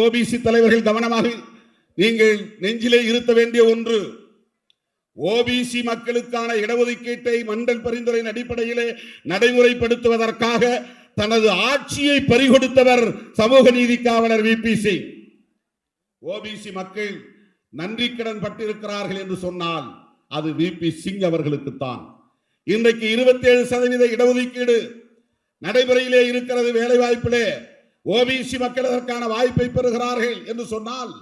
OBC தலைவர்கள் கவனமாக நீங்கள் நெஞ்சிலே இருத்த வேண்டிய ஒன்று, ஓபிசி மக்களுக்கான இடஒதுக்கீட்டை மண்டல் பரிந்துரையின் அடிப்படையிலே நடைமுறைப்படுத்துவதற்காக தனது ஆட்சியை பறிகொடுத்தவர் சமூக நீதி காவலர் VP சிங். ஓபிசி மக்கள் நன்றி கடன் பட்டிருக்கிறார்கள் என்று சொன்னால் அது VP சிங் அவர்களுக்குத்தான். இன்றைக்கு 27% இடஒதுக்கீடு நடைமுறையிலே இருக்கிறது. வேலை வாய்ப்பிலே ஓபிசி மக்கள் அதற்கான வாய்ப்பை பெறுகிறார்கள் என்று சொன்னால்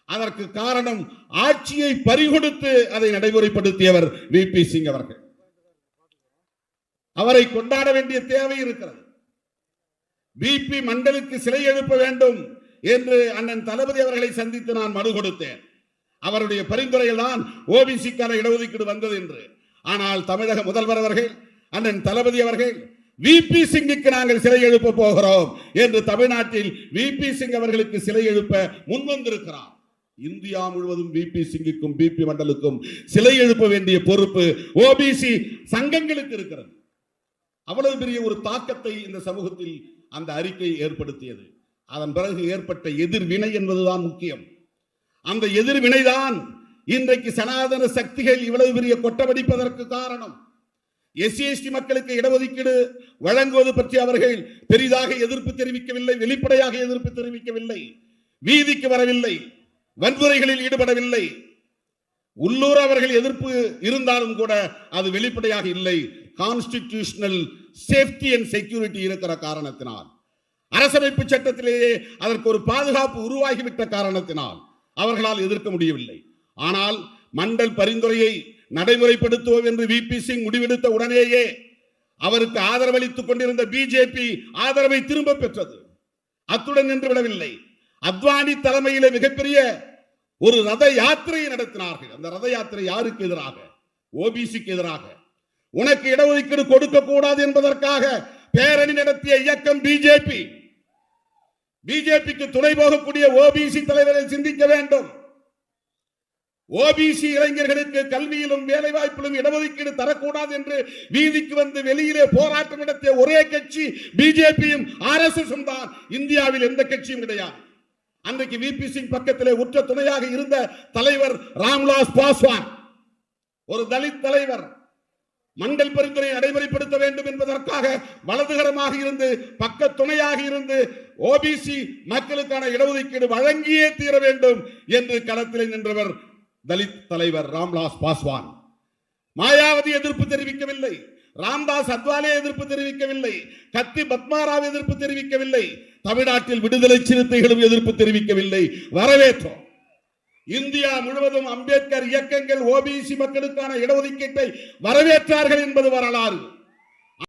அதற்கு காரணம் ஆட்சியை பறிகொடுத்து அதை நடைமுறைப்படுத்தியவர் VP சிங் அவர்கள். அவரை கொண்டாட வேண்டிய தேவை இருக்கிறது. VP மண்டலுக்கு சிலை எழுப்ப வேண்டும் என்று அண்ணன் தளபதி அவர்களை சந்தித்து நான் மனு கொடுத்தேன். அவருடைய பரிந்துரையில் தான் ஓபிசிக்கான இடஒதுக்கீடு வந்தது என்று. ஆனால் தமிழக முதல்வர் அவர்கள் அண்ணன் தளபதி அவர்கள் VP சிங்குக்கு நாங்கள் சிலை எழுப்ப போகிறோம் என்று தமிழ்நாட்டில் VP சிங் அவர்களுக்கு சிலை எழுப்ப முன்வந்திருக்கிறார். இந்தியா முழுவதும் VP சிங்குக்கும் BP மண்டலுக்கும் சிலை எழுப்ப வேண்டிய பொறுப்பு ஓபிசி சங்கங்களுக்கு இருக்கிறது. அவ்வளவு பெரிய ஒரு தாக்கத்தை இந்த சமூகத்தில் அந்த அறிக்கை ஏற்படுத்தியது. அதன் பிறகு ஏற்பட்ட எதிர்வினை என்பதுதான் முக்கியம். அந்த எதிர்வினைதான் இன்றைக்கு சனாதன சக்திகள் இவ்வளவு பெரிய கொட்டவடிப்பதற்கு காரணம். SC/ST மக்களுக்கு இடஒதுக்கீடு வழங்குவது பற்றி அவர்கள் பெரிதாக எதிர்ப்பு தெரிவிக்கவில்லை, வெளிப்படையாக எதிர்ப்பு தெரிவிக்கவில்லை, வீதிக்கு வரவில்லை, வன்முறைகளில் ஈடுபடவில்லை. உள்ளூர் அவர்கள் எதிர்ப்பு இருந்தாலும் கூட அது வெளிப்படையாக இல்லை. கான்ஸ்டிடியூஷனல் சேஃப்டி அண்ட் செக்யூரிட்டி இருக்கிற காரணத்தினால், அரசமைப்பு சட்டத்திலேயே அதற்கு ஒரு பாதுகாப்பு உருவாகிவிட்ட காரணத்தினால் அவர்களால் எதிர்க்க முடியவில்லை. ஆனால் மண்டல் பரிந்துரையை நடைமுறைப்படுத்துவோம் என்று VP சிங் முடிவெடுத்த உடனேயே அவருக்கு ஆதரவளித்துக் கொண்டிருந்த பிஜேபி ஆதரவை திரும்ப பெற்றது. அத்துடன் நின்று விடவில்லை. அத்வானி தலைமையிலே மிகப்பெரிய ஒரு ரத யாத்திரையை நடத்தினார்கள். அந்த ரத யாத்திரை யாருக்கு எதிராக? ஓபிசிக்கு எதிராக. உனக்கு இடஒதுக்கீடு கொடுக்க கூடாது என்பதற்காக பேரணி நடத்திய இயக்கம் பிஜேபி. பிஜேபிக்கு துணை போகக்கூடிய ஓபிசி தலைவர்கள் சிந்திக்க வேண்டும். ஓபிசி இளைஞர்களுக்கு கல்வியிலும் வேலை வாய்ப்பிலும் இடஒதுக்கீடு தரக்கூடாது என்று வீதிக்கு வந்து வெளியிலே போராட்டம் நடத்திய ஒரே கட்சி பிஜேபியும் RSS தான். இந்தியாவில் எந்த கட்சியும் கிடையாது. அன்றைக்கு VP சிங் பக்கத்திலே உற்ற துணையாக இருந்த தலைவர் ராம்விலாஸ் பாஸ்வான், ஒரு தலித் தலைவர், மண்டல் பரிந்துரை நடைமுறைப்படுத்த வேண்டும் என்பதற்காக வலதுகரமாக இருந்து பக்க துணையாக இருந்து ஓபிசி மக்களுக்கான இடஒதுக்கீடு வழங்கியே தீர வேண்டும் என்று களத்திலே நின்றவர் தலித் தலைவர் ராம்விலாஸ் பாஸ்வான். மாயாவதி எதிர்ப்பு தெரிவிக்கவில்லை, ராம்தாஸ் அத்வாலே எதிர்ப்பு தெரிவிக்கவில்லை, கத்தி பத்மாராவ் எதிர்ப்பு தெரிவிக்கவில்லை, தமிழ்நாட்டில் விடுதலை சிறுத்தைகளும் எதிர்ப்பு தெரிவிக்கவில்லை. வரவேற்றோம். இந்தியா முழுவதும் அம்பேத்கர் இயக்கங்கள் ஓபிசி மக்களுக்கான இடஒதுக்கீட்டை வரவேற்றார்கள் என்பது வரலாறு.